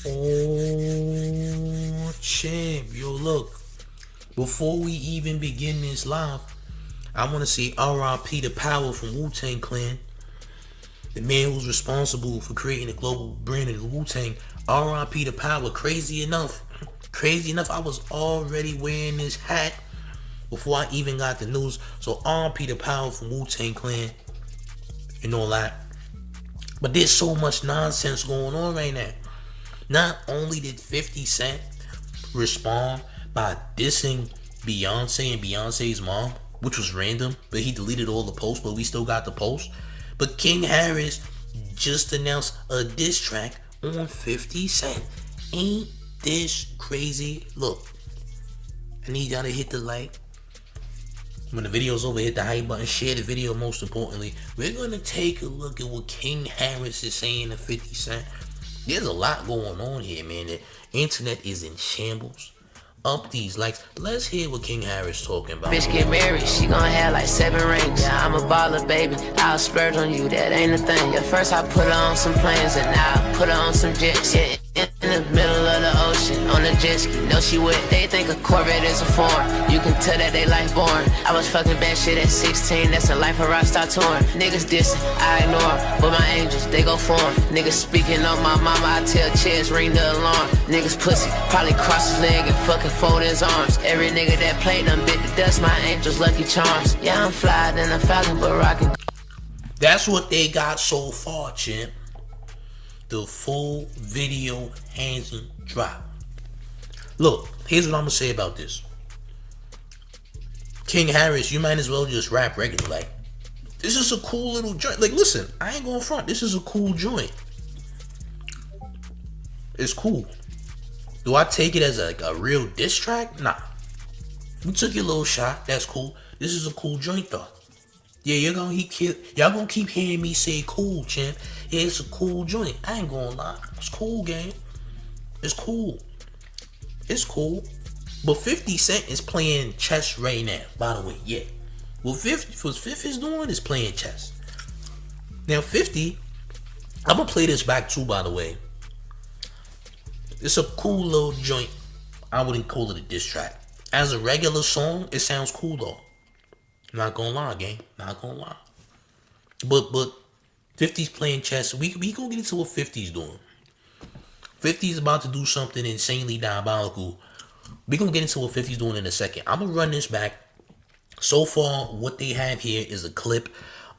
Oh, champ, yo, look. Before we even begin this live, I want to say R.I.P. to Power from Wu-Tang Clan, the man who's responsible for creating the global brand of the Wu-Tang. R.I.P. to Power. Crazy enough, I was already wearing this hat before I even got the news. So R.I.P. to Power from Wu-Tang Clan and all that. But there's so much nonsense going on right now. Not only did 50 Cent respond by dissing Beyonce and Beyonce's mom, which was random, but he deleted all the posts, but we still got the post. But King Harris just announced a diss track on 50 Cent. Ain't this crazy? Look, I need y'all to hit the like. When the video's over, hit the hype button, share the video most importantly. We're going to take a look at what King Harris is saying to 50 Cent. There's a lot going on here, man. The internet is in shambles. Up these likes. Let's hear what King Harris talking about. Bitch get married, she gon' have like 7 rings. Yeah, I'm a baller, baby. I'll splurge on you, that ain't a thing. Yeah, first I put her on some planes and now I put her on some jets. Yeah, in the middle of the ocean, on a jet ski. No, she wet. They think a Corvette is a foreign. You can tell that they life boring. I was fucking bad shit at 16. That's a life where I start touring. Niggas dissing, I ignore them. But my angels, they go for them. Niggas speaking on my mama, I tell Chess, ring the alarm. Niggas pussy, probably cross his leg and fucking fold his arms. Every nigga that played them bit the dust, my angels, lucky charms. Yeah, I'm fly than a falcon, but rockin'. That's what they got so far, champ. The full video hasn't dropped. Look, here's what I'm gonna say about this. King Harris, you might as well just rap regular. Like, this is a cool little joint. Like, listen, I ain't going front. This is a cool joint. It's cool. Do I take it as a real diss track? Nah. You took your little shot. That's cool. This is a cool joint though. Yeah, y'all gonna keep hearing me say cool, champ. Yeah, it's a cool joint. I ain't gonna lie. It's cool, gang. It's cool. It's cool. But 50 Cent is playing chess right now, by the way. Yeah. What 50 is doing is playing chess. Now 50, I'm gonna play this back too, by the way. It's a cool little joint. I wouldn't call it a diss track. As a regular song, it sounds cool though. Not gonna lie, gang. Not gonna lie. But 50's playing chess. We gonna get into what 50's doing. 50's about to do something insanely diabolical. We gonna get into what 50's doing in a second. I'm gonna run this back. So far, what they have here is a clip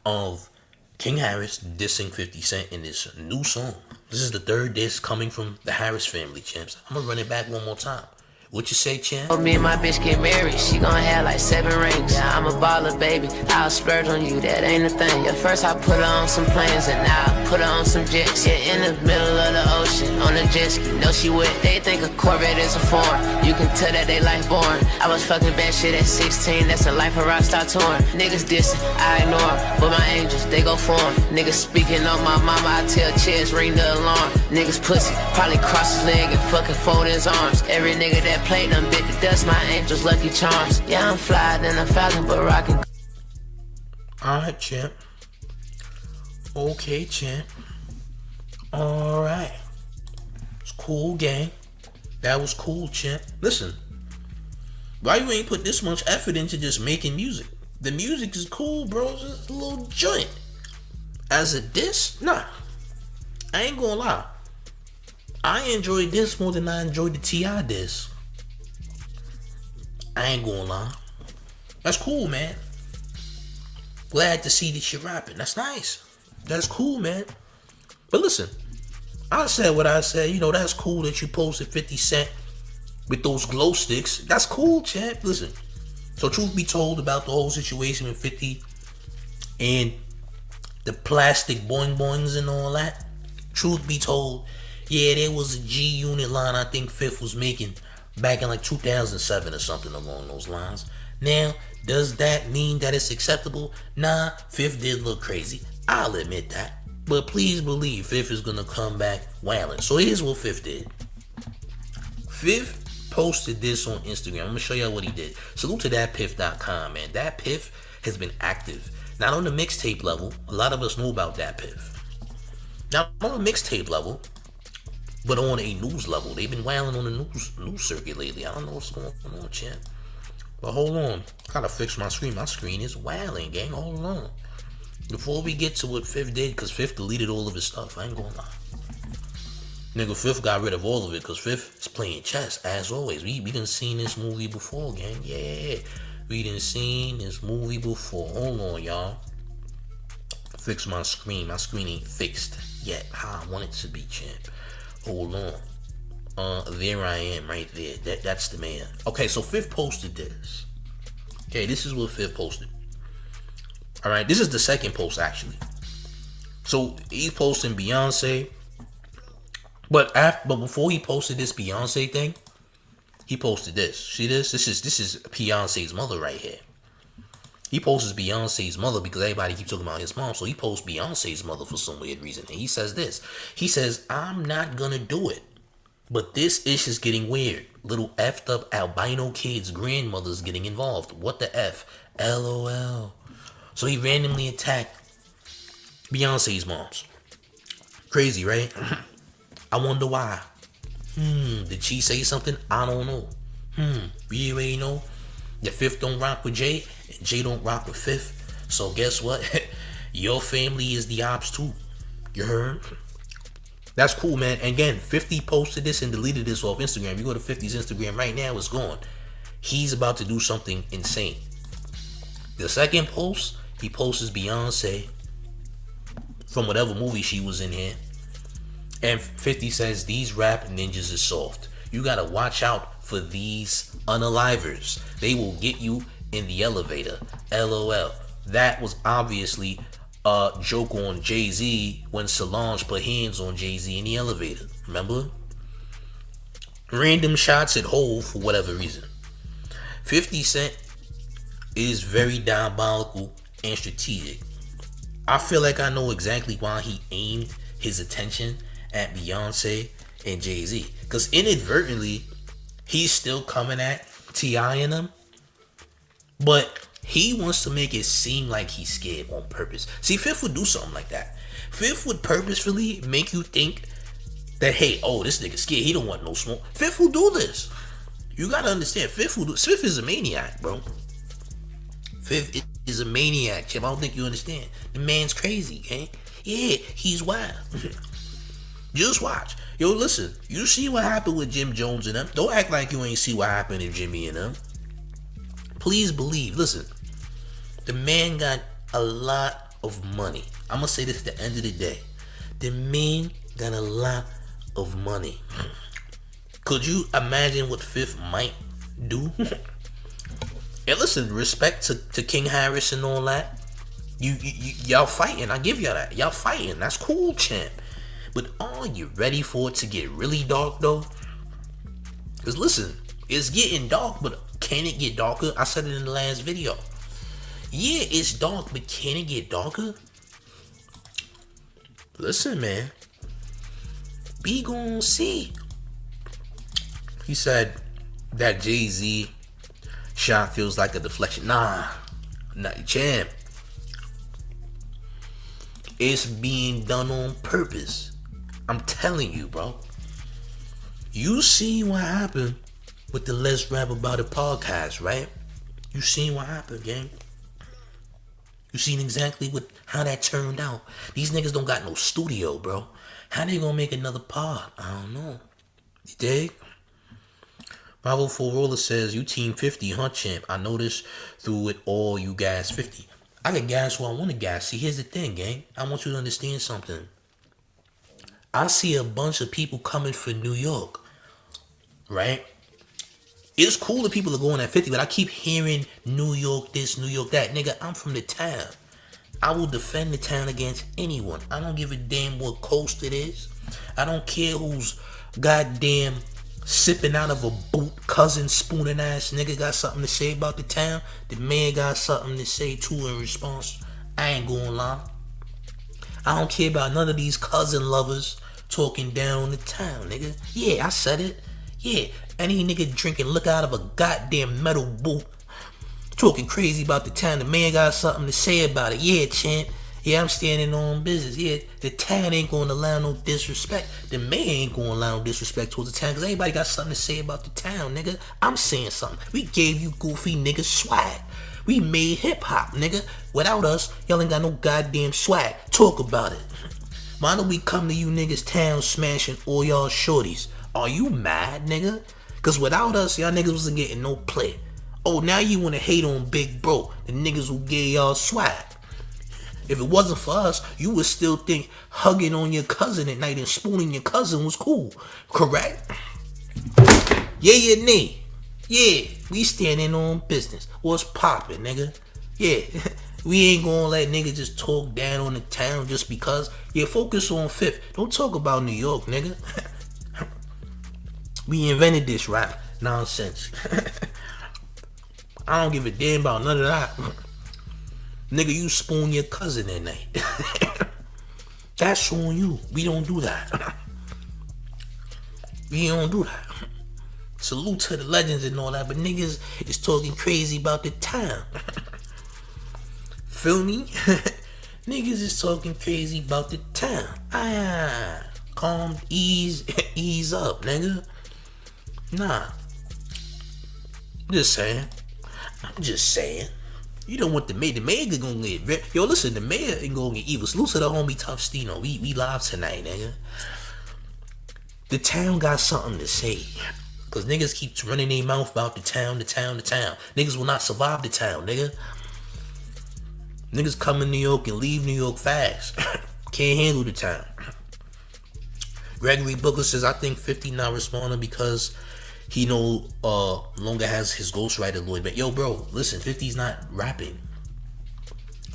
of King Harris dissing 50 Cent in this new song. This is the third diss coming from the Harris family, champs. I'm gonna run it back one more time. What you say, champ? Me and my bitch get married, she gon' have like 7 rings. Yeah, I'm a baller, baby. I'll splurge on you, that ain't a thing. Yeah, first I put her on some planes and now I put her on some jets. Yeah, in the middle of the ocean, on a jet ski. No, she wet. They think a Corvette is a foreign. You can tell that they life boring. I was fucking bad shit at 16. That's a life where I start touring. Niggas dissing, I ignore them. But my angels, they go for them. Niggas speaking on my mama, I tell Chess, ring the alarm. Niggas pussy, probably cross his leg and fucking fold his arms. Every nigga that played them bit the dust, my angels, lucky charms. Yeah, I'm fly than a falcon, but rockin'. Alright, champ. Okay, champ. Alright. It's cool, gang. That was cool, champ. Listen, why you ain't put this much effort into just making music? The music is cool, bro. It's just a little joint. As a diss? Nah. I ain't gonna lie. I enjoyed this more than I enjoyed the T.I. diss. I ain't gonna lie. That's cool, man. Glad to see that you're rapping. That's nice. That's cool, man. But listen, I said what I said. You know, that's cool that you posted 50 Cent with those glow sticks. That's cool, champ. Listen. So truth be told about the whole situation with 50 and the plastic boing boings and all that. Truth be told, yeah, there was a G Unit line I think Fifth was making back in like 2007 or something along those lines. Now, does that mean that it's acceptable? Nah, Fifth did look crazy. I'll admit that. But please believe Fifth is gonna come back wildin'. So here's what Fifth did. Fifth posted this on Instagram. I'm gonna show y'all what he did. Salute to thatpiff.com, man. That Piff has been active. Not on the mixtape level. A lot of us know about that Piff. Now, on the mixtape level, but on a news level. They've been wailing on the news circuit lately. I don't know what's going on, champ. But hold on, gotta fix my screen. My screen is wailing, gang. Hold on. Before we get to what Fifth did, because Fifth deleted all of his stuff. I ain't gonna lie. Nigga, Fifth got rid of all of it because Fifth is playing chess, as always. We done seen this movie before, gang. Yeah, we done seen this movie before. Hold on, y'all. Fix my screen. My screen ain't fixed yet. How I want it to be, champ. Hold on. There I am, right there. That's the man. Okay, so Fifth posted this. Okay, this is what Fifth posted. All right, this is the second post, actually. So he's posting Beyonce. But before he posted this Beyonce thing, he posted this. See this? This is Beyonce's mother right here. He posts Beyonce's mother because everybody keeps talking about his mom. So he posts Beyonce's mother for some weird reason. And he says this. He says, I'm not gonna do it. But this ish is getting weird. Little effed up albino kids' grandmothers getting involved. What the F? LOL. So he randomly attacked Beyonce's moms. Crazy, right? I wonder why. Did she say something? I don't know. You already know that Fifth don't rock with Jay and Jay don't rock with Fifth. So guess what? Your family is the ops too. You heard? That's cool, man. And again, 50 posted this and deleted this off Instagram. You go to 50's Instagram right now, it's gone. He's about to do something insane. The second post, he posts Beyonce from whatever movie she was in here. And 50 says, these rap ninjas is soft. You gotta watch out for these unalivers. They will get you in the elevator. LOL. That was obviously a joke on Jay-Z when Solange put hands on Jay-Z in the elevator. Remember? Random shots at Hove for whatever reason. 50 Cent is very diabolical and strategic. I feel like I know exactly why he aimed his attention at Beyonce and Jay-Z. Because inadvertently, he's still coming at T.I. and them. But he wants to make it seem like he's scared on purpose. See, Fifth would do something like that. Fifth would purposefully make you think that, hey, oh, this nigga scared. He don't want no smoke. Fifth will do this. You gotta understand. Fifth is a maniac, bro. Fifth is a maniac, Chip. I don't think you understand. The man's crazy, okay? Yeah, he's wild. Just watch. Yo, listen. You see what happened with Jim Jones and them. Don't act like you ain't see what happened to Jimmy and them. Please believe. Listen. The man got a lot of money. I'm going to say this at the end of the day. The man got a lot of money. Could you imagine what Fifth might do? And listen, respect to King Harris and all that. Y'all fighting. I give y'all that. Y'all fighting. That's cool, champ. But are you ready for it to get really dark, though? Because listen, it's getting dark, but can it get darker? I said it in the last video. Yeah, it's dark, but can it get darker? Listen, man. We gon' see. He said that Jay-Z shot feels like a deflection. Nah, champ. It's being done on purpose. I'm telling you, bro. You seen what happened with the Let's Rap About It podcast, right? You seen what happened, gang. You seen exactly how that turned out. These niggas don't got no studio, bro. How they gonna make another pod? I don't know. You dig? 504 Roller says, you team 50, huh, champ? I noticed through it all you guys 50. I can gas who I want to gas. See, here's the thing, gang. I want you to understand something. I see a bunch of people coming for New York, right? It's cool that people are going at 50, but I keep hearing New York this, New York that. Nigga, I'm from the town. I will defend the town against anyone. I don't give a damn what coast it is. I don't care who's goddamn sipping out of a boot, cousin spooning ass nigga got something to say about the town. The man got something to say too in response. I ain't gonna lie. I don't care about none of these cousin lovers talking down on the town, nigga. Yeah, I said it. Yeah, any nigga drinking look out of a goddamn metal boot talking crazy about the town. The man got something to say about it. Yeah, champ. Yeah, I'm standing on business. Yeah, the town ain't gonna allow no disrespect. The mayor ain't gonna allow no disrespect towards the town, cause everybody got something to say about the town, nigga. I'm saying something. We gave you goofy niggas swag. We made hip hop, nigga. Without us, y'all ain't got no goddamn swag. Talk about it. Why don't we come to you niggas town smashing all y'all shorties? Are you mad, nigga? Cause without us, y'all niggas wasn't getting no play. Oh, now you wanna hate on Big Bro, the niggas who gave y'all swag. If it wasn't for us, you would still think hugging on your cousin at night and spooning your cousin was cool. Correct? Yeah, or nay? Yeah, we standing on business. What's poppin', nigga? Yeah, we ain't gonna let niggas just talk down on the town just because. Yeah, focus on Fifth. Don't talk about New York, nigga. We invented this rap nonsense. I don't give a damn about none of that. Nigga, you spoon your cousin at night. That's on you. We don't do that. We don't do that. Salute to the legends and all that, but niggas is talking crazy about the town. Feel me? Niggas is talking crazy about the town. Calm, ease up, nigga. Nah. I'm just saying. You don't want the mayor gonna get yo, listen, the mayor ain't gonna get evil. Salute to the homie Tough Stino. We live tonight, nigga. The town got something to say. Cause niggas keep running their mouth about the town. Niggas will not survive the town, nigga. Niggas come in New York and leave New York fast. Can't handle the town. Gregory Booker says, I think 50 not responding because he no longer has his ghostwriter Lloyd. But yo, bro, listen, 50's not rapping.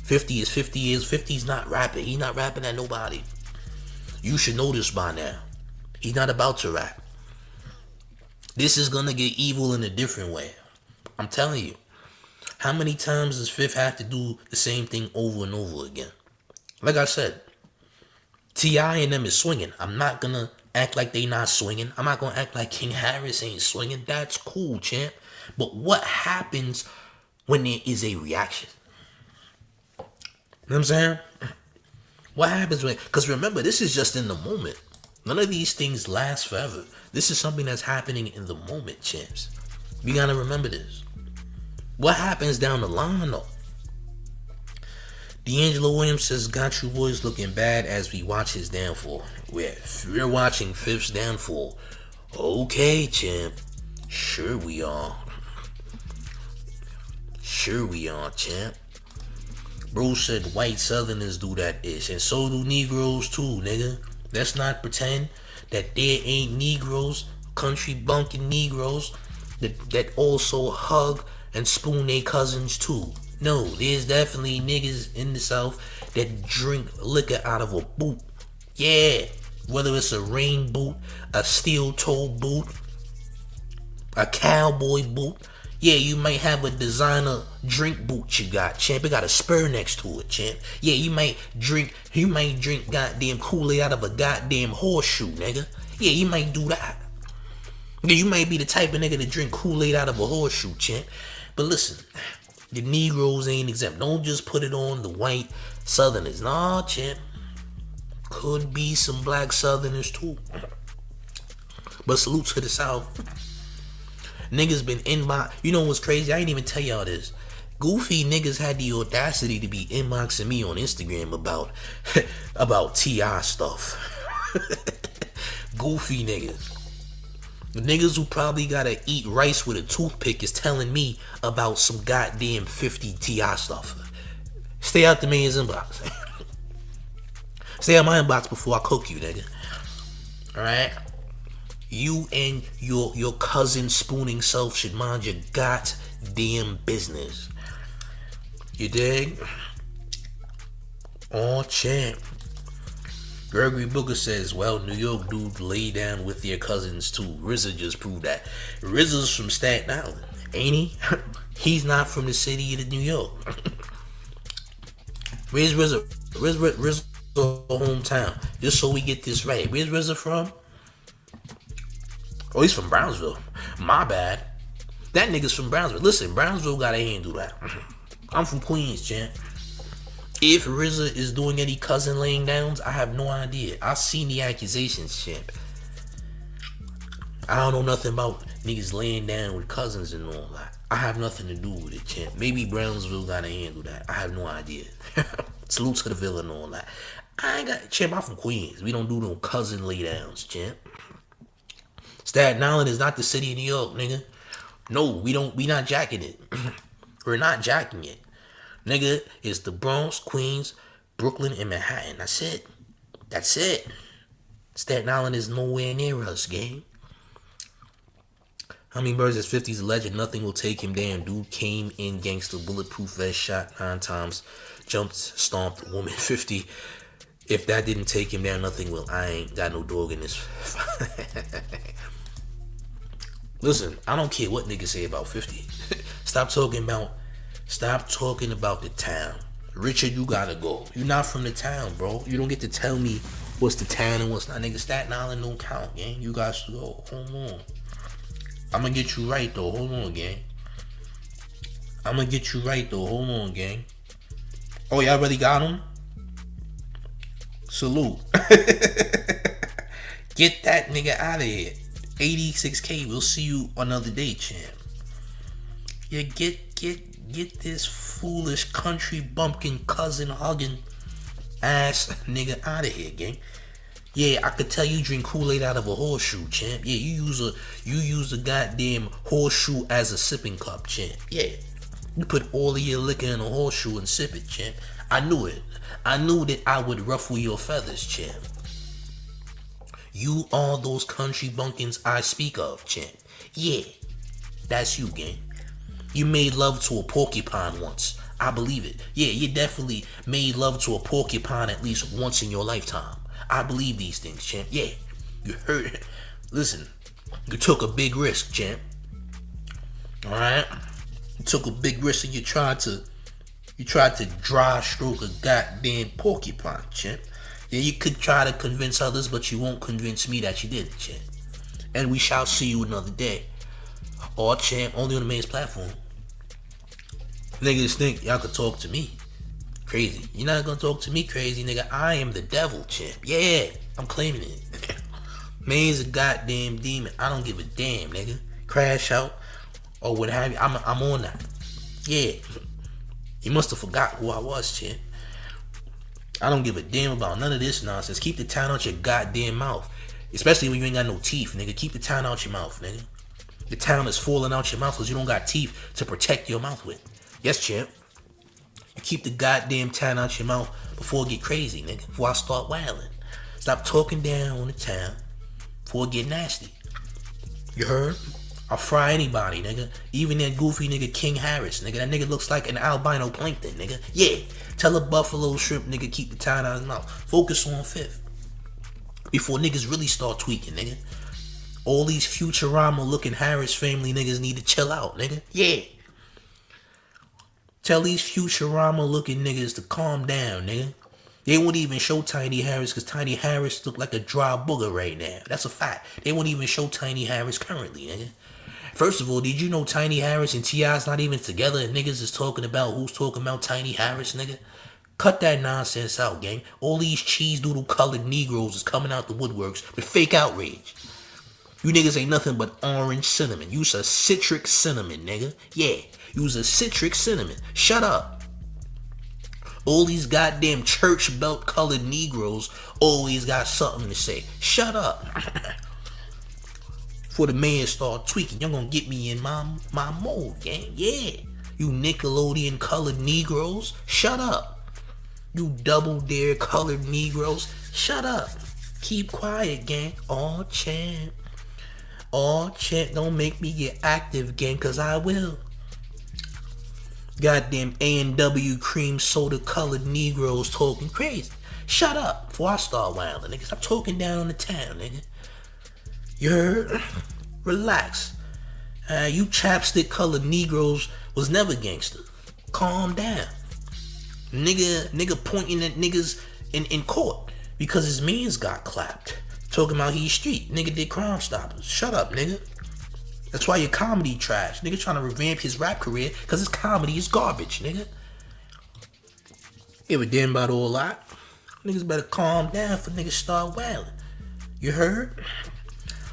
50 is 50 years. 50's not rapping. He not rapping at nobody. You should know this by now. He's not about to rap. This is gonna get evil in a different way. I'm telling you. How many times does Fifth have to do the same thing over and over again? Like I said, T.I. and them is swinging. I'm not gonna act like they not swinging. I'm not gonna act like King Harris ain't swinging. That's cool, champ. But what happens when there is a reaction? You know what I'm saying? What happens when... Because remember, this is just in the moment. None of these things last forever. This is something that's happening in the moment, champs. We gotta remember this. What happens down the line, though? D'Angelo Williams says, got you boys looking bad as we watch his downfall. We're watching Fifth's downfall. Okay, champ. Sure we are. Sure we are, champ. Bro said white Southerners do that ish, and so do Negroes too, nigga. Let's not pretend that there ain't Negroes, country bunking Negroes, that also hug and spoon their cousins too. No, there's definitely niggas in the South that drink liquor out of a boot. Yeah, whether it's a rain boot, a steel toe boot, a cowboy boot. Yeah, you might have a designer drink boot you got, champ. It got a spur next to it, champ. Yeah, you might drink goddamn Kool-Aid out of a goddamn horseshoe, nigga. Yeah, you might do that. Yeah, you might be the type of nigga to drink Kool-Aid out of a horseshoe, champ. But listen, the Negroes ain't exempt. Don't just put it on the white Southerners. Nah, champ. Could be some black Southerners too. But salute to the South. Niggas been inbox. You know what's crazy? I ain't even tell y'all this. Goofy niggas had the audacity to be inboxing me on Instagram about T.I. stuff. Goofy niggas. The niggas who probably gotta eat rice with a toothpick is telling me about some goddamn 50 T.I. stuff. Stay out the man's inbox. Stay out my inbox before I cook you, nigga. Alright? You and your cousin spooning self should mind your goddamn business. You dig? Oh, champ. Gregory Booker says, well, New York dudes lay down with their cousins too. RZA just proved that. RZA's from Staten Island, ain't he? He's not from the city of New York. Where's RZA? RZA's hometown. Just so we get this right. Where's RZA from? Oh, he's from Brownsville. My bad. That nigga's from Brownsville. Listen, Brownsville gotta handle that. I'm from Queens, champ. If RZA is doing any cousin laying downs, I have no idea. I've seen the accusations, champ. I don't know nothing about niggas laying down with cousins and all that. I have nothing to do with it, champ. Maybe Brownsville gotta handle that. I have no idea. Salute to the villa and all that. I ain't got, champ, I'm from Queens. We don't do no cousin lay downs, champ. Staten Island is not the city of New York, nigga. No, we not jacking it. We're not jacking it. Nigga, it's the Bronx, Queens, Brooklyn, and Manhattan. That's it. That's it. Staten Island is nowhere near us, gang. Hummingbirds is 50's legend. Nothing will take him down. Dude came in gangster, bulletproof vest, shot 9 times, jumped, stomped woman 50. If that didn't take him down, nothing will. I ain't got no dog in this. Listen, I don't care what niggas say about 50. Stop talking about the town. Richard, you gotta go. You're not from the town, bro. You don't get to tell me what's the town and what's not. Nigga, Staten Island don't count, gang. You guys to go. Hold on. I'm gonna get you right, though. Hold on, gang. I'm gonna get you right, though. Hold on, gang. Oh, y'all really got him? Salute. Get that nigga out of here. 86K. We'll see you another day, champ. Yeah, get this foolish country bumpkin cousin hugging ass nigga out of here, gang. Yeah, I could tell you drink Kool-Aid out of a horseshoe, champ. Yeah, you use a goddamn horseshoe as a sipping cup, champ. Yeah. You put all of your liquor in a horseshoe and sip it, champ. I knew it. I knew that I would ruffle your feathers, champ. You are those country bumpkins I speak of, champ. Yeah, that's you, gang. You made love to a porcupine once. I believe it. Yeah, you definitely made love to a porcupine at least once in your lifetime. I believe these things, champ. Yeah, you heard it. Listen, you took a big risk, champ. Alright? You took a big risk and you tried to dry stroke a goddamn porcupine, champ. Yeah, you could try to convince others, but you won't convince me that you did it, champ. And we shall see you another day. Or, champ, only on the main platform. Niggas think y'all could talk to me. Crazy. You're not gonna talk to me crazy, nigga. I am the devil, champ. Yeah, I'm claiming it. Man's a goddamn demon. I don't give a damn, nigga. Crash out or what have you. I'm on that. Yeah. You must have forgot who I was, champ. I don't give a damn about none of this nonsense. Keep the town out your goddamn mouth. Especially when you ain't got no teeth, nigga. Keep the town out your mouth, nigga. The town is falling out your mouth because you don't got teeth to protect your mouth with. Yes, champ. You keep the goddamn town out your mouth before it get crazy, nigga. Before I start wilding. Stop talking down on the town before it get nasty. You heard? I'll fry anybody, nigga. Even that goofy nigga King Harris, nigga. That nigga looks like an albino plankton, nigga. Yeah. Tell a buffalo shrimp nigga keep the town out of his mouth. Focus on fifth. Before niggas really start tweaking, nigga. All these Futurama looking Harris family niggas need to chill out, nigga. Yeah. Tell these Futurama looking niggas to calm down, nigga. They won't even show Tiny Harris because Tiny Harris look like a dry booger right now. That's a fact. They won't even show Tiny Harris currently, nigga. First of all, did you know Tiny Harris and T.I.'s not even together and niggas is talking about who's talking about Tiny Harris, nigga? Cut that nonsense out, gang. All these cheese doodle colored Negroes is coming out the woodworks with fake outrage. You niggas ain't nothing but orange cinnamon. You's a citric cinnamon, nigga. Yeah, you's a citric cinnamon. Shut up. All these goddamn church belt colored Negroes always got something to say. Shut up. Before the man start tweaking, y'all gonna get me in my mode, gang. Yeah. You Nickelodeon colored Negroes, shut up. You double dare colored Negroes, shut up. Keep quiet, gang. Aw, champ. Aw, champ, don't make me get active, gang, cause I will. Goddamn A&W cream soda colored Negroes talking crazy. Shut up before I start wilding, nigga. Stop talking down on the town, nigga. You heard? Relax. You chapstick colored Negroes was never gangster. Calm down. Nigga pointing at niggas in court because his mans got clapped. Talking about he's street. Nigga did Crime Stoppers. Shut up, nigga. That's why your comedy trash. Nigga trying to revamp his rap career because his comedy is garbage, nigga. Give a damn about all that. Niggas better calm down for niggas start wailing. You heard?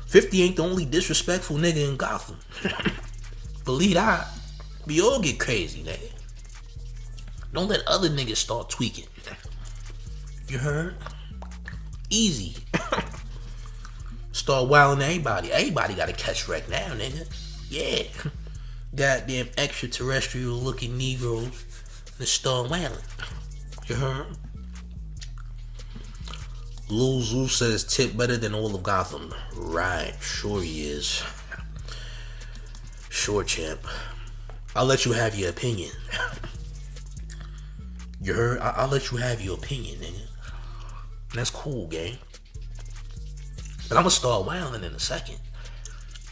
50 ain't the only disrespectful nigga in Gotham. Believe that. We all get crazy, nigga. Don't let other niggas start tweaking. You heard? Easy. Start wilding everybody. Everybody got a catch wreck now, nigga. Yeah. Goddamn extraterrestrial looking Negroes that start wilding. You heard? Lil Zoo says Tip better than all of Gotham. Right, sure he is. Sure, champ. I'll let you have your opinion. You heard? I'll let you have your opinion, nigga. That's cool, gang. But I'm gonna start wilding in a second.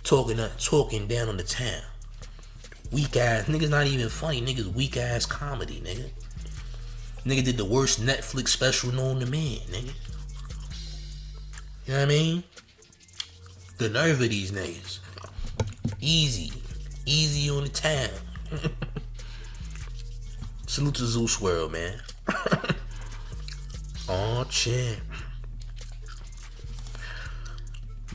Talking down on the town. Weak ass niggas, not even funny. Niggas weak ass comedy, nigga. Nigga did the worst Netflix special known to man, nigga. You know what I mean? The nerve of these niggas. Easy on the town. Salute to Zeus World, man. Oh, champ.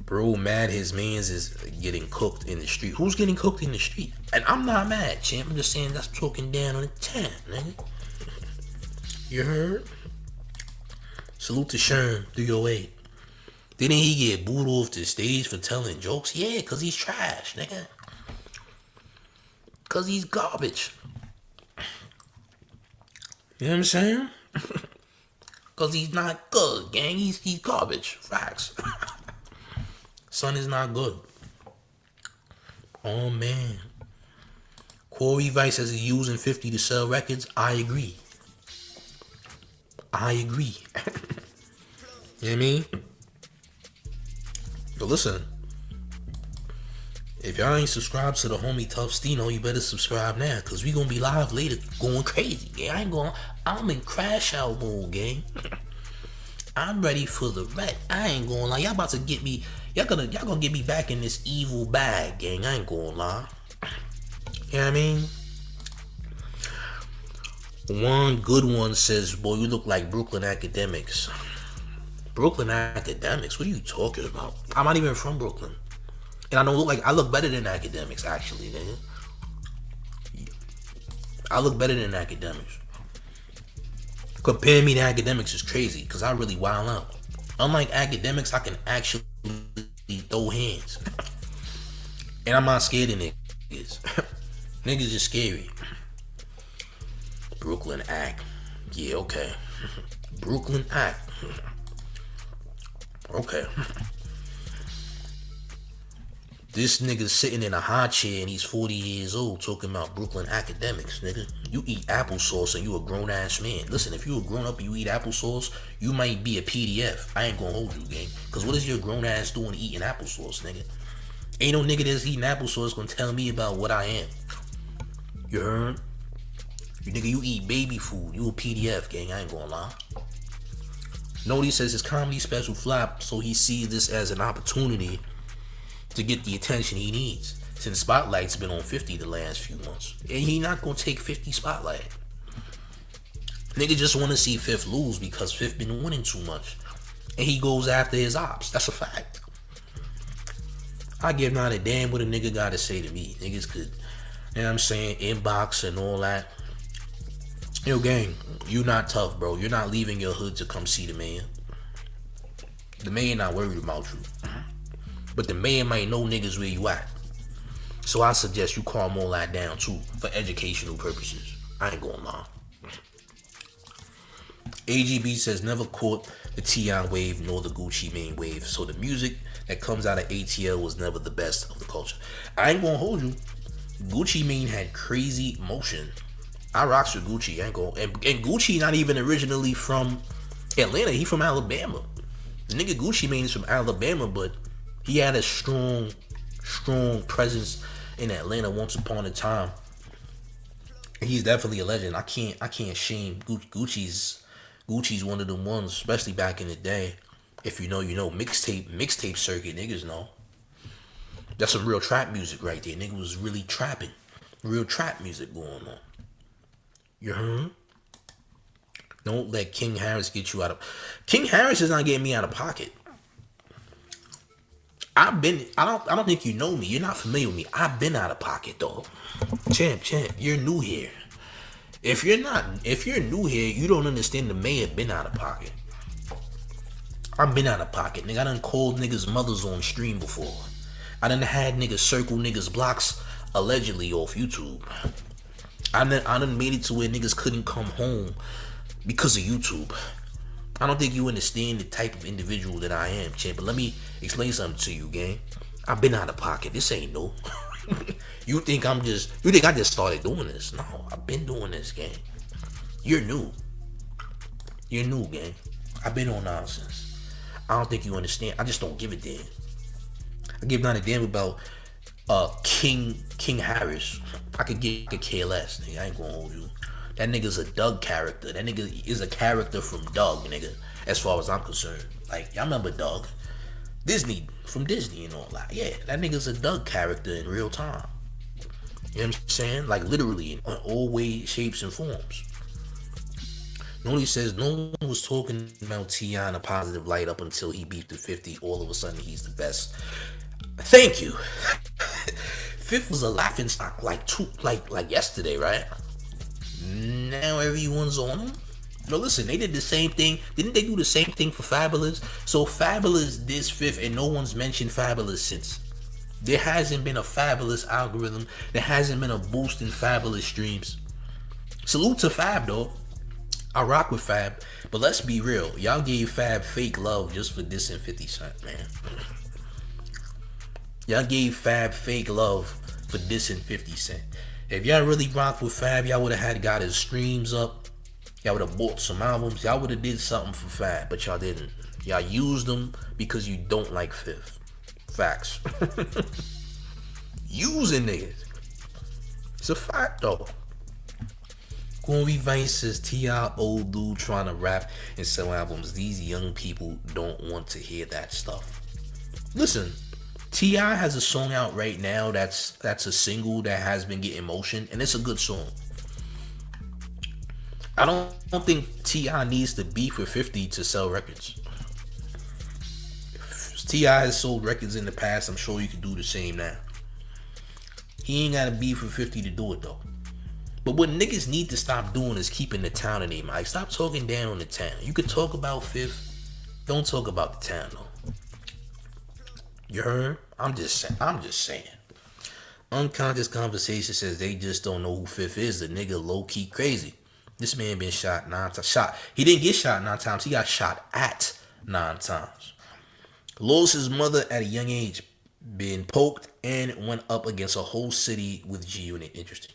Bro, mad his mans is getting cooked in the street. Who's getting cooked in the street? And I'm not mad, champ. I'm just saying that's talking down on the town, nigga. You heard? Salute to Sherm 308. Didn't he get booed off the stage for telling jokes? Yeah, cause he's trash, nigga. Cause he's garbage. You know what I'm saying? Cause he's not good, gang. He's garbage. Facts. Son is not good. Oh man. Corey Vice says he's using 50 to sell records. I agree. You know what I mean? But listen, if y'all ain't subscribed to the homie Tough Stino, you better subscribe now, cause we gonna be live later going crazy, gang. I'm in crash out mode, gang. I'm ready for the wreck. I ain't gonna lie, y'all about to get me, y'all gonna get me back in this evil bag, gang. I ain't gonna lie. You know what I mean? One good one says, boy, you look like Brooklyn Academics. Brooklyn Academics? What are you talking about? I'm not even from Brooklyn. And I look better than Academics, actually, nigga. I look better than Academics. Comparing me to Academics is crazy, because I really wild out. Unlike Academics, I can actually throw hands. And I'm not scared of niggas. Niggas is scary. Brooklyn Act. Yeah, okay. Brooklyn Act. Okay. This nigga's sitting in a high chair and he's 40 years old talking about Brooklyn Academics, nigga. You eat applesauce and you a grown ass man. Listen, if you a grown up and you eat applesauce, you might be a PDF. I ain't gonna hold you, gang. Cause what is your grown ass doing eating applesauce, nigga? Ain't no nigga that's eating applesauce gonna tell me about what I am. You heard? You nigga, you eat baby food. You a PDF, gang. I ain't gonna lie. Nobody says his comedy special flop, so he sees this as an opportunity to get the attention he needs. Since Spotlight's been on 50 the last few months. And he not gonna take 50 Spotlight. Nigga just wanna see Fifth lose because Fifth been winning too much. And he goes after his ops. That's a fact. I give not a damn what a nigga gotta say to me. Niggas could, you know what I'm saying, inbox and all that. Yo, gang, you not tough, bro. You're not leaving your hood to come see the man. The man not worried about you. But the man might know niggas where you at. So I suggest you calm all that down too, for educational purposes. I ain't gonna lie. AGB says never caught the Tion wave nor the Gucci Mane wave. So the music that comes out of ATL was never the best of the culture. I ain't gonna hold you. Gucci Mane had crazy motion. I rocks with Gucci. I ain't gonna, and Gucci not even originally from Atlanta. He from Alabama. The nigga Gucci Mane is from Alabama, but he had a strong presence in Atlanta once upon a time. He's definitely a legend. I can't shame Gucci's one of them ones, especially back in the day. If you know, you know. Mixtape circuit, niggas know. That's some real trap music right there. Nigga was really trapping. Real trap music going on. You heard? Don't let King Harris get you out of. King Harris is not getting me out of pocket. I don't think you know me. You're not familiar with me. I've been out of pocket, though. Champ, you're new here. If you're new here, you don't understand the may have been out of pocket. I've been out of pocket, nigga. I done called niggas mothers on stream before. I done had niggas circle niggas blocks allegedly off YouTube. I done made it to where niggas couldn't come home because of YouTube. I don't think you understand the type of individual that I am, champ. But let me explain something to you, gang. I've been out of pocket. This ain't no. You think I just started doing this? No, I've been doing this, gang. You're new. You're new, gang. I've been on nonsense. I don't think you understand. I just don't give a damn. I give not a damn about King Harris. I could care less, nigga. I ain't gonna hold you. That nigga's a Doug character. That nigga is a character from Doug, nigga. As far as I'm concerned. Like, y'all remember Doug? From Disney and all that. Yeah, that nigga's a Doug character in real time. You know what I'm saying? Like, literally, in all ways, shapes, and forms. Nobody says no one was talking about T.I. in a positive light up until he beat the 50. All of a sudden, he's the best. Thank you. 5th was a laughing stock like yesterday, right? Now everyone's on him. No, listen, they did the same thing. Didn't they do the same thing for Fabulous? So Fabulous this 5th, and no one's mentioned Fabulous since. There hasn't been a Fabulous algorithm. There hasn't been a boost in Fabulous streams. Salute to Fab, though. I rock with Fab, but let's be real. Y'all gave Fab fake love just for dissing 50 Cent, man. Y'all gave Fab fake love for dissing 50 Cent. If y'all really rocked with Fab, y'all would have got his streams up. Y'all would have bought some albums. Y'all would have did something for Fab, but y'all didn't. Y'all used them because you don't like 5th. Facts. Using niggas. It's a fact, though. Corey Vice says T.I. old dude trying to rap and sell albums. These young people don't want to hear that stuff. Listen, T.I. has a song out right now that's a single that has been getting motion, and it's a good song. I don't think T.I. needs to beef with 50 to sell records. T.I. has sold records in the past. I'm sure you can do the same now. He ain't got to beef with 50 to do it, though. But what niggas need to stop doing is keeping the town in their mind. Stop talking down on the town. You could talk about 5th. Don't talk about the town, though. You heard? I'm just saying. Unconscious Conversation says they just don't know who 5th is. The nigga low-key crazy. This man been shot 9 times. He didn't get shot 9 times. He got shot at 9 times. Lost his mother at a young age. Been poked and went up against a whole city with G-Unit. Interesting.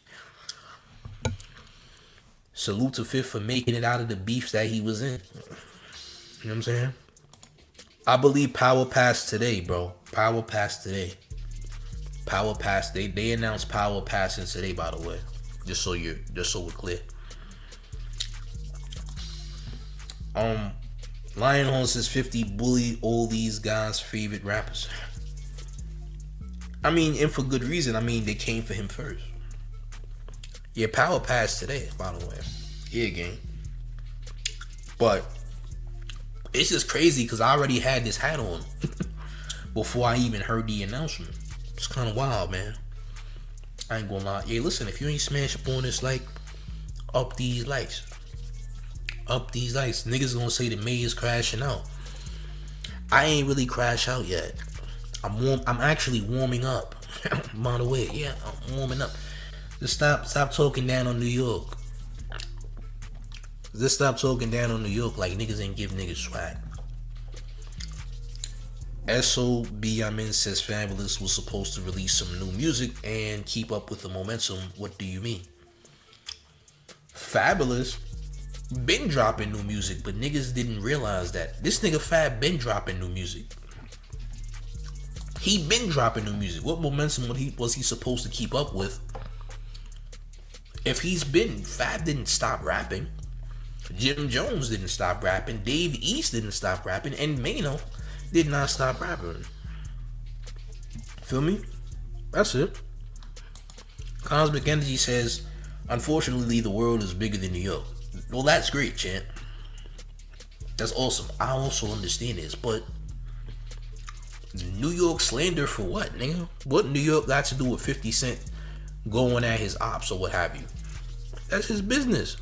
Salute to 5th for making it out of the beefs that he was in. You know what I'm saying? I believe Power passed today, bro. Power passed today. Power passed. They announced Power passing today, by the way. Just so we're clear. Lionhorn says 50 bullied all these guys' favorite rappers. I mean, and for good reason. I mean, they came for him first. Yeah, Power passed today, by the way. Yeah, gang. But it's just crazy because I already had this hat on before I even heard the announcement. It's kind of wild, man. I ain't gonna lie. Yeah, listen, if you ain't smash up on this, like, up these likes. Up these likes. Niggas gonna say the May is crashing out. I ain't really crashed out yet. I'm actually warming up. By the way, yeah, I'm warming up. Just stop talking down on New York. Just stop talking down on New York like niggas ain't give niggas swag. SOB Yamin says Fabulous was supposed to release some new music and keep up with the momentum. What do you mean? Fabulous been dropping new music, but niggas didn't realize that. This nigga Fab been dropping new music. He been dropping new music. What momentum was he supposed to keep up with? If Fab didn't stop rapping. Jim Jones didn't stop rapping. Dave East didn't stop rapping. And Mano did not stop rapping. Feel me? That's it. Cosmic Energy says, unfortunately, the world is bigger than New York. Well, that's great, champ. That's awesome. I also understand this, but New York slander for what, nigga? What New York got to do with 50 Cent going at his ops or what have you? That's his business.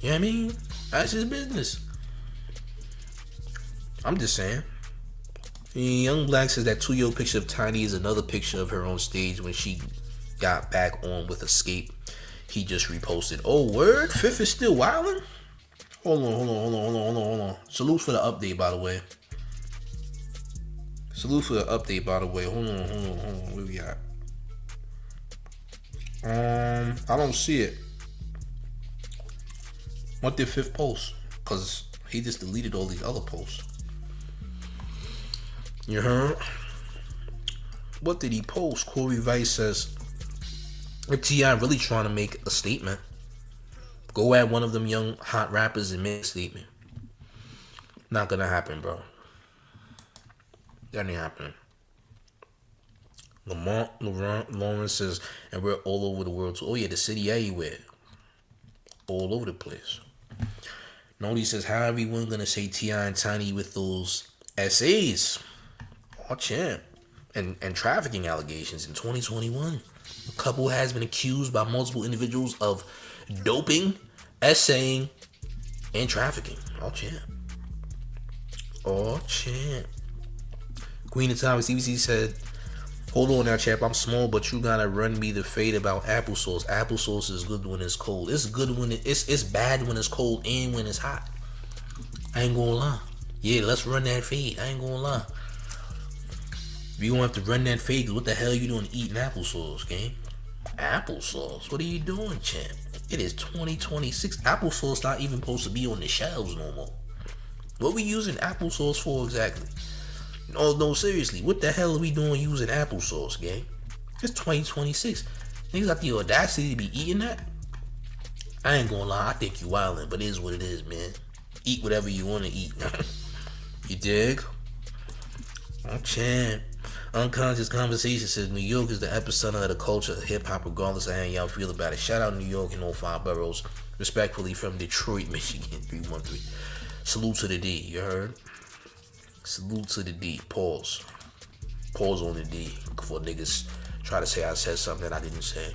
You know what I mean? That's his business. I'm just saying. Young Black says that 2-year picture of Tiny is another picture of her on stage when she got back on with Escape. He just reposted. Oh, word? Fifth is still wildin'? Hold on. Salute for the update, by the way. Hold on. Where we at? I don't see it. What did Fifth post? Because he just deleted all these other posts. You heard? What did he post? Corey Vice says, if T.I. really trying to make a statement, go at one of them young hot rappers and make a statement. Not gonna happen, bro. That ain't happening. Laurent Lawrence says, and we're all over the world too. Oh yeah, the city everywhere. All over the place. Nody says, how everyone gonna say T.I. and Tiny with those essays? Oh, champ. And trafficking allegations in 2021. The couple has been accused by multiple individuals of doping, essaying, and trafficking. Oh, champ. Queen of Thomas CBC said, hold on now, champ. I'm small, but you gotta run me the fade about applesauce. Applesauce is good when it's cold. It's good when it's bad when it's cold and when it's hot. I ain't gonna lie. Yeah, let's run that fade. I ain't gonna lie. If you gonna have to run that fade, what the hell you doing eating applesauce, gang? Applesauce? What are you doing, champ? It is 2026. Applesauce not even supposed to be on the shelves no more. What we using applesauce for exactly? No, seriously. What the hell are we doing using applesauce, gang? It's 2026. Niggas got the audacity to be eating that? I ain't gonna lie. I think you wildin', but it is what it is, man. Eat whatever you want to eat. You dig? Oh, champ. Unconscious Conversation says New York is the epicenter of the culture of hip-hop regardless of how y'all feel about it. Shout out New York and all 5 boroughs. Respectfully from Detroit, Michigan, 313. Salute to the D, you heard? Salute to the D. Pause. Pause on the D before niggas try to say I said something that I didn't say.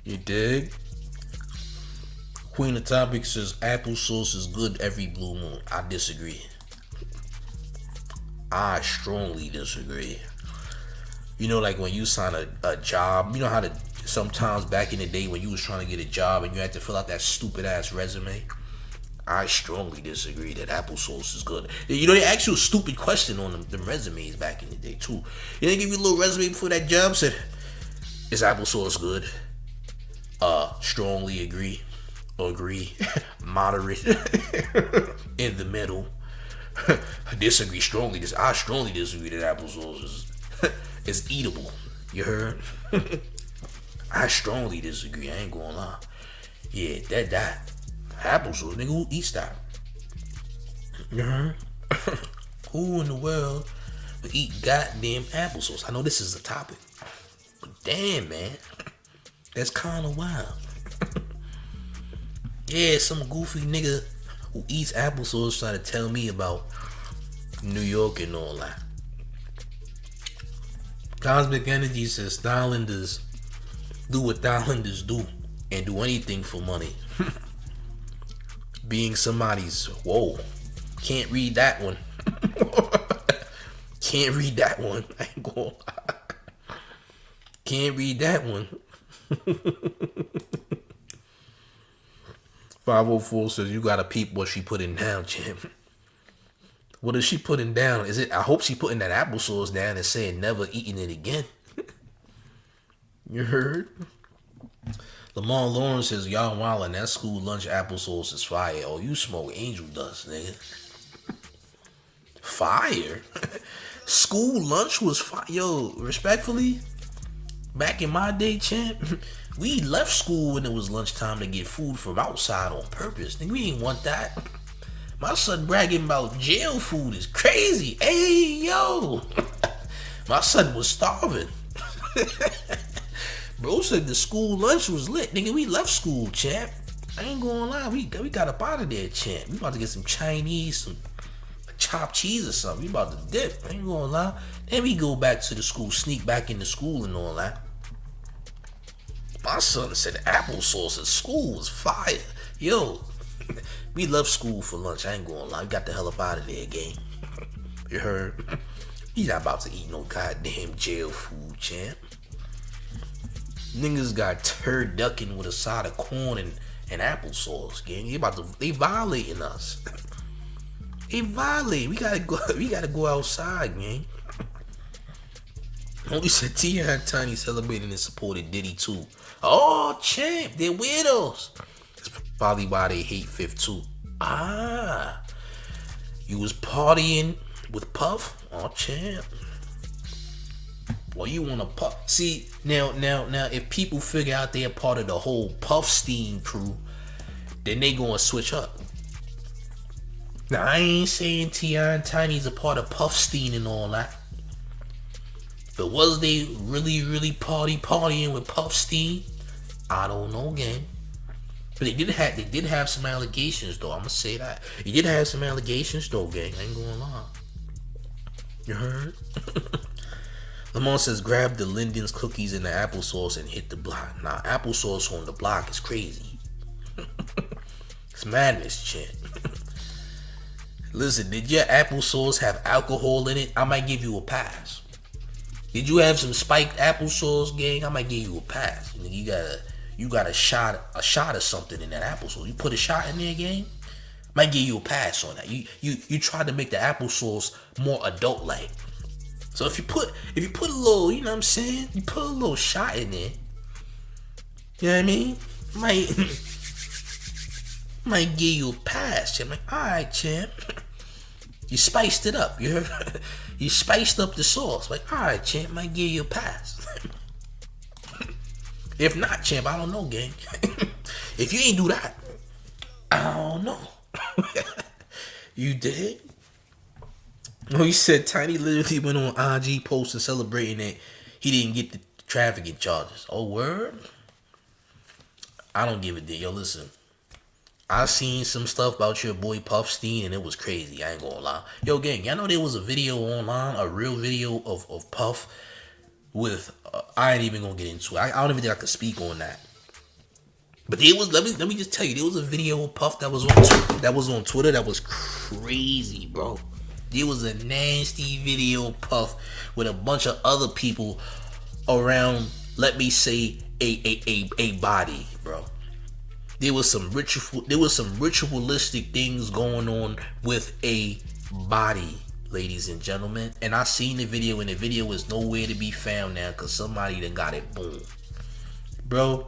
You dig? Queen of Topic says applesauce is good every blue moon. I disagree. I strongly disagree. You know, like when you sign a job, you know how to sometimes back in the day when you was trying to get a job and you had to fill out that stupid ass resume? I strongly disagree that applesauce is good. You know, they asked you a stupid question on them resumes back in the day too. You didn't give you a little resume before that job said, is applesauce good? Strongly agree. Agree. Moderate. In the middle. Disagree strongly. I strongly disagree that applesauce is eatable. You heard? I strongly disagree. I ain't gonna lie. Yeah, that applesauce, nigga. Who eats that? You heard? Who in the world would eat goddamn applesauce? I know this is a topic, but damn, man, that's kind of wild. Yeah, some goofy nigga who eats applesauce trying to tell me about New York and all that. Cosmic Energy says Thailanders do what Thailanders do and do anything for money. Being somebody's, whoa, can't read that one. Can't read that one. I ain't gonna lie. Can't read that one. 504 says you gotta peep what she putting down, champ. What is she putting down? Is it? I hope she putting that applesauce down and saying never eating it again. You heard? Lamar Lawrence says y'all wildin'. That school lunch applesauce is fire. Oh, you smoke angel dust, nigga. Fire. School lunch was fire. Yo, respectfully, back in my day, champ, we left school when it was lunchtime to get food from outside on purpose. Nigga, we ain't want that. My son bragging about jail food is crazy. Hey, yo. My son was starving. Bro said the school lunch was lit. Nigga, we left school, champ. I ain't gonna lie, we got up out of there, champ. We about to get some Chinese, some chopped cheese or something. We about to dip. I ain't gonna lie. Then we go back to the school, sneak back into school and all that. My son said applesauce at school was fire. Yo, we love school for lunch. I ain't gonna lie. We got the hell up out of there, gang. You heard? We not about to eat no goddamn jail food, champ. Niggas got turducken with a side of corn and applesauce, gang. They violating us. They violate. We gotta go outside, gang. Only said T.I. and Tiny celebrating and supported Diddy too. Oh, champ, they're weirdos. That's probably why they hate Fifth too. Ah, you was partying with Puff? Oh, champ. Well, you want to Puff? See, now, if people figure out they're part of the whole Puffstein crew, then they gonna switch up. Now, I ain't saying T.I. and Tiny's a part of Puffstein and all that. But was they really partying with Puffstein? I don't know, gang. But they did have some allegations though. I'ma say that. They did have some allegations though, gang. I ain't gonna lie. You heard? Lamont says grab the Linden's cookies and the applesauce and hit the block. Nah, applesauce on the block is crazy. It's madness, champ. Listen, did your applesauce have alcohol in it? I might give you a pass. Did you have some spiked applesauce, gang? I might give you a pass. You got a shot of something in that applesauce. You put a shot in there, gang? Might give you a pass on that. You tried to make the applesauce more adult like. So if you put a little, you know what I'm saying? You put a little shot in there. You know what I mean? Might give you a pass, champ. Like, alright, champ. You spiced it up, you heard? You spiced up the sauce. Like, alright, champ, might give you a pass. If not, champ, I don't know, gang. If you ain't do that, I don't know. You did? No, he said Tiny literally went on IG posting celebrating that he didn't get the trafficking charges. Oh, word? I don't give a damn. Yo, listen. I seen some stuff about your boy Puffstein and it was crazy. I ain't gonna lie. Yo, gang, y'all know there was a video online, a real video of Puff with, I ain't even gonna get into it. I don't even think I could speak on that. But there was, let me just tell you, there was a video of Puff that was on Twitter that was crazy, bro. There was a nasty video of Puff with a bunch of other people around, let me say, a body, bro. There was some ritualistic things going on with a body, ladies and gentlemen. And I seen the video, and the video is nowhere to be found now because somebody done got it. Boom, bro.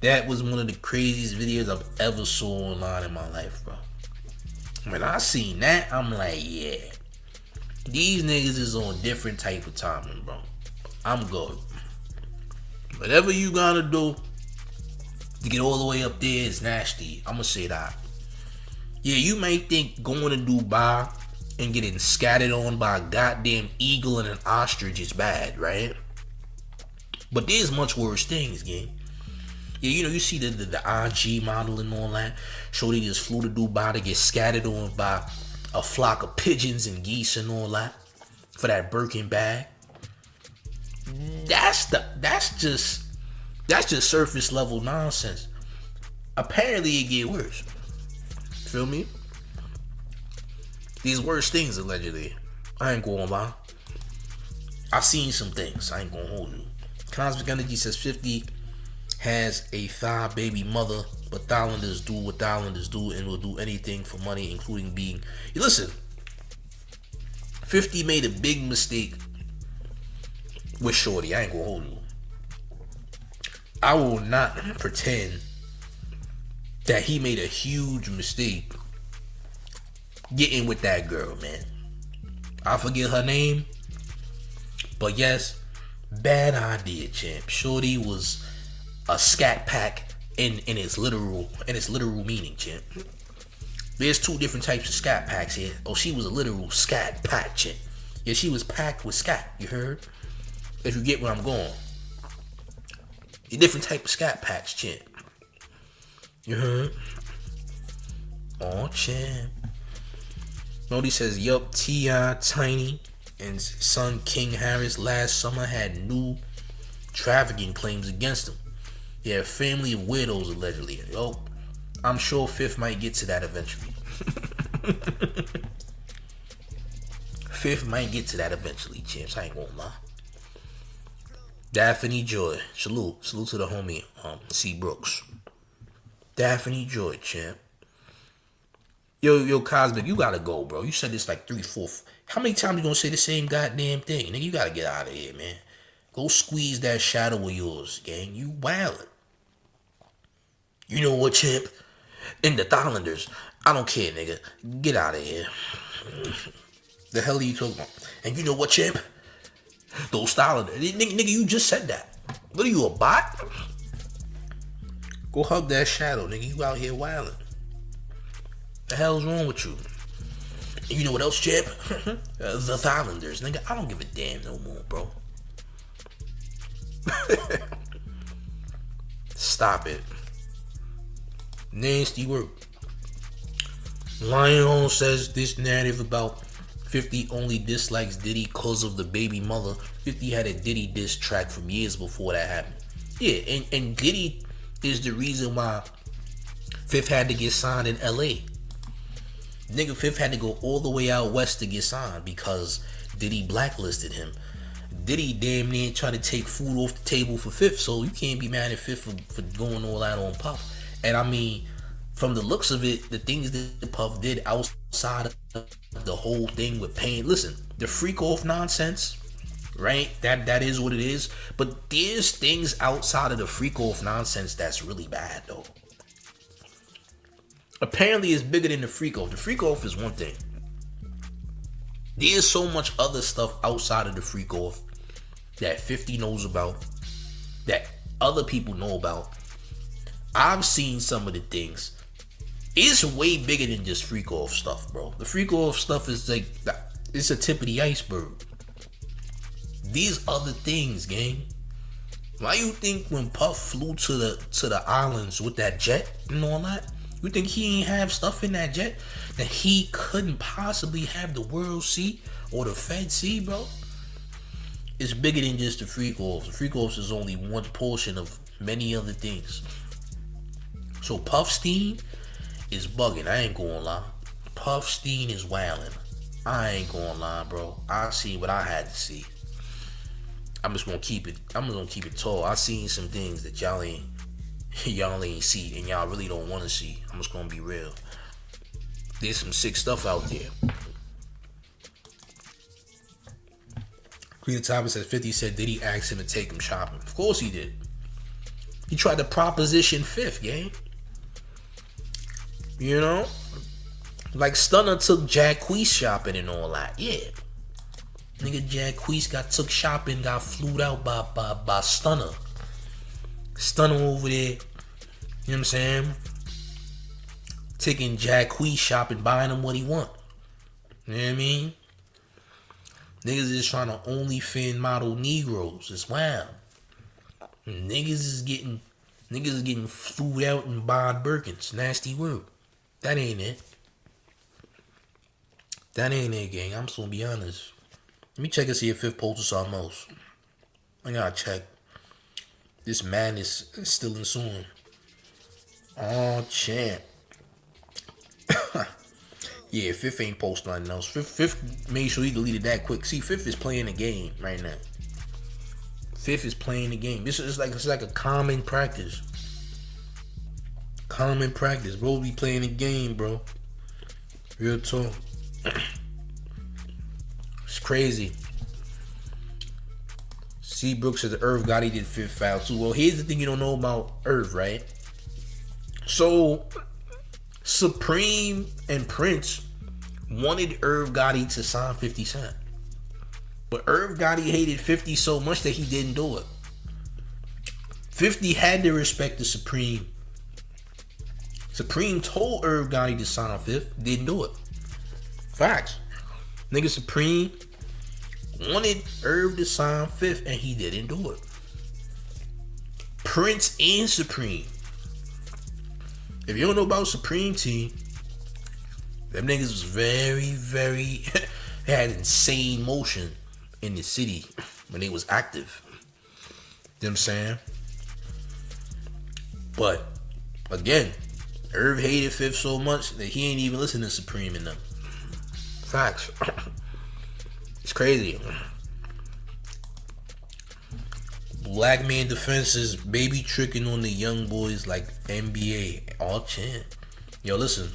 That was one of the craziest videos I've ever saw online in my life, bro. When I seen that, I'm like, yeah, these niggas is on different type of timing, bro. I'm good. Whatever you gotta do to get all the way up there is nasty. I'm gonna say that. Yeah, you may think going to Dubai and getting scattered on by a goddamn eagle and an ostrich is bad, right? But there's much worse things, gang. Yeah, you know, you see the IG model and all that. Shorty just flew to Dubai to get scattered on by a flock of pigeons and geese and all that for that Birkin bag. That's just surface level nonsense. Apparently it get worse. Feel me? These worse things allegedly. I ain't gonna lie. I seen some things. I ain't gonna hold you. Cosmic Energy says 50 has a thigh baby mother, but Thailanders do what Thailanders do and will do anything for money, including being. Listen, 50 made a big mistake with Shorty. I ain't gonna hold you. I will not pretend that he made a huge mistake getting with that girl, man. I forget her name, but yes, bad idea, champ. Shorty was a scat pack in its literal meaning, champ. There's two different types of scat packs here. Oh, she was a literal scat pack, champ. Yeah, she was packed with scat. You heard? If you get where I'm going. A different type of scat packs, champ. You heard? Oh, champ. Nody says, yup, T.I., Tiny, and son King Harris last summer had new trafficking claims against him. Yeah, a family of widows allegedly. Yo, I'm sure Fifth might get to that eventually. Fifth might get to that eventually, champs. I ain't gonna lie. Daphne Joy. Salute to the homie, C. Brooks. Daphne Joy, champ. Yo, Cosmic, you gotta go, bro. You said this like 3/4. How many times you gonna say the same goddamn thing? Nigga, you gotta get out of here, man. Go squeeze that shadow of yours, gang. You wildin'. You know what, champ? In the Thailanders. I don't care, nigga. Get out of here. The hell are you talking about? And you know what, champ? Those Thailanders. Nigga, you just said that. What are you, a bot? Go hug that shadow, nigga. You out here wildin'. The hell's wrong with you? And you know what else, champ? The Thailanders, nigga. I don't give a damn no more, bro. Stop it. Nasty work. Lionel says this narrative about 50 only dislikes Diddy cause of the baby mother. 50 had a Diddy diss track from years before that happened. Yeah, and Diddy is the reason why Fifth had to get signed in LA. Nigga, Fifth had to go all the way out west to get signed because Diddy blacklisted him. Diddy damn near tried to take food off the table for Fifth, so you can't be mad at Fifth for going all out on Puff. And I mean, from the looks of it, the things that Puff did outside of the whole thing with Pain, listen, the freak off nonsense, right? That is what it is. But there's things outside of the freak off nonsense that's really bad, though. Apparently, it's bigger than the freak off. The freak off is one thing. There's so much other stuff outside of the freak off that 50 knows about, that other people know about. I've seen some of the things. It's way bigger than just freak off stuff, bro. The freak off stuff is like, it's a tip of the iceberg. These other things, gang. Why you think when Puff flew to the islands with that jet and all that, you think he ain't have stuff in that jet that he couldn't possibly have the world see or the Fed see, bro? It's bigger than just the freak offs. The freak offs is only one portion of many other things. So Puffstein is bugging. I ain't gonna lie. Puffstein is wilding. I ain't gonna lie, bro. I see what I had to see. I'm just gonna keep it tall. I seen some things that y'all ain't see and y'all really don't want to see. I'm just gonna be real. There's some sick stuff out there. Creator Thomas says 50 said did he ask him to take him shopping? Of course he did. He tried to proposition Fifth, gang. You know? Like Stunner took Jacquees shopping and all that. Yeah. Nigga Jacquees got took shopping, got flued out by Stunner. Stunner over there, you know what I'm saying? Taking Jacquees shopping, buying him what he want. You know what I mean? Niggas is trying to OnlyFans model Negroes. It's wild. Niggas is getting flued out and buying Birkins. Nasty word. That ain't it. That ain't it, gang. I'm just gonna be honest. Let me check and see if Fifth posted something else. I gotta check. This madness is still ensuing. Oh, champ. Yeah, Fifth ain't post nothing else. Fifth made sure he deleted that quick. See, Fifth is playing the game right now. Fifth is playing the game. This is like a common practice. Common practice. Bro be playing the game, bro. Real talk. It's crazy. C. Brooks says the Irv Gotti did Fifth foul too. Well, here's the thing you don't know about Irv, right? So, Supreme and Prince wanted Irv Gotti to sign 50 Cent. But Irv Gotti hated 50 so much that he didn't do it. 50 had to respect the Supreme. Supreme told Irv Gotti to sign Fifth, didn't do it. Facts. Nigga Supreme wanted Irv to sign Fifth and he didn't do it. Prince and Supreme If you don't know about Supreme Team, them niggas was very they had insane motion in the city when they was active. You know what I'm saying? But again, Irv hated Fifth so much that he ain't even listen to Supreme in them. Facts. It's crazy. Black man defenses baby tricking on the young boys like NBA. All chant. Yo, listen.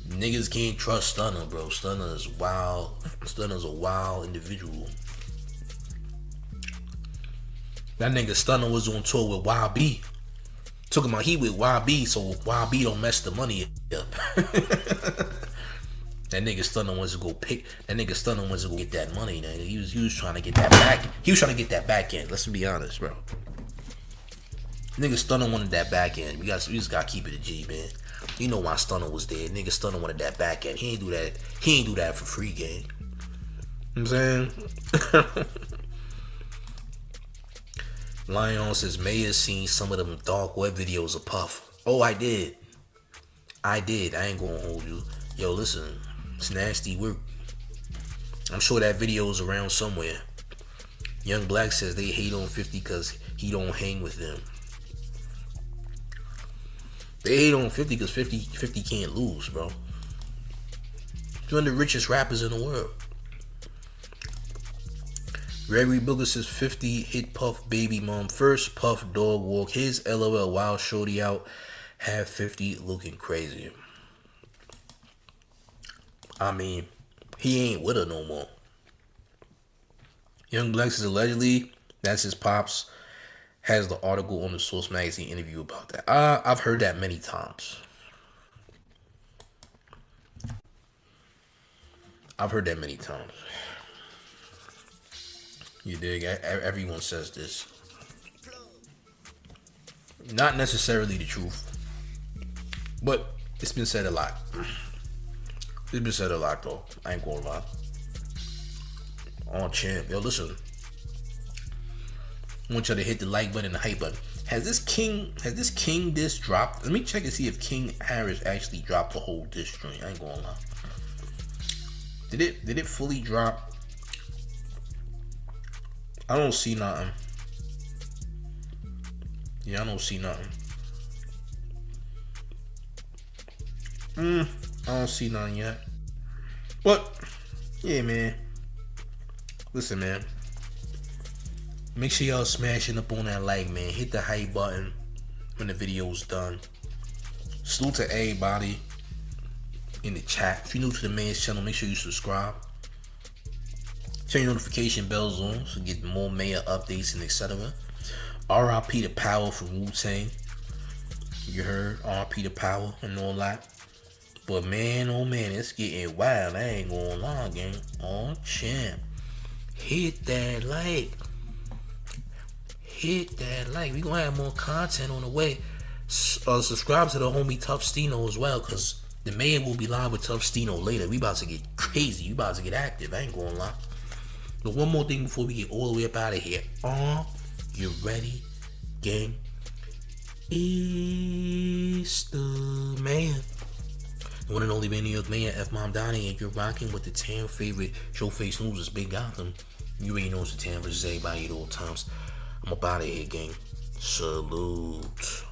Niggas can't trust Stunner, bro. Stunner is wild. Stunner's a wild individual. That nigga Stunner was on tour with YB. Talking about he with YB, so YB don't mess the money up. That nigga Stunner wants to go pick. That nigga Stunner wants to go get that money. Nigga. He was trying to get that back. He was trying to get that back end. Let's be honest, bro. Nigga Stunner wanted that back end. We just gotta keep it a G, man. You know why Stunner was there. Nigga Stunner wanted that back end. He ain't do that. He ain't do that for free, gang. You know what I'm saying? Lion says May has seen some of them dark web videos of Puff. Oh, I did. I ain't gonna hold you. Yo, listen. It's nasty work. I'm sure that video's around somewhere. Young Black says they hate on 50 because he don't hang with them. They hate on 50 because 50 can't lose, bro. He's one of the richest rappers in the world. Gregory Booker says 50 hit Puff baby mom first. Puff dog walk his LOL while shorty out. Have 50 looking crazy. I mean, he ain't with her no more. Young Black says allegedly that's his pops. Has the article on the Source Magazine interview about that. I've heard that many times. You dig? Everyone says this. Not necessarily the truth, but it's been said a lot. It's been said a lot though. I ain't gonna lie. On champ. Yo, listen. I want y'all to hit the like button and the hype button. Has this King diss dropped? Let me check and see if King Harris actually dropped the whole diss joint. I ain't gonna lie. Did it fully drop? I don't see nothing. Yeah, I don't see nothing. I don't see nothing yet. But yeah, man. Listen, man. Make sure y'all smashing up on that like, man. Hit the hype button when the video's done. Salute to everybody in the chat. If you're new to the man's channel, make sure you subscribe. Turn your notification bells on so you get more mayor updates and etc. R.I.P. to Power from Wu-Tang. You heard? R.I.P. to Power and all that. But man, oh man, it's getting wild. I ain't gonna lie, gang. Oh, champ. Hit that like. Hit that like. We gonna have more content on the way. Subscribe to the homie Tough Stino as well, cause the man will be live with Tough Stino later. We about to get crazy. You about to get active. I ain't gonna lie. But one more thing before we get all the way up out of here. You ready, gang? It's the man. The one and only man, New York Mayor, F. Mom Donnie, and you're rocking with the town favorite Showface News' Big Gotham. You already know it's the town versus everybody at all times. I'm up out of here, gang. Salute.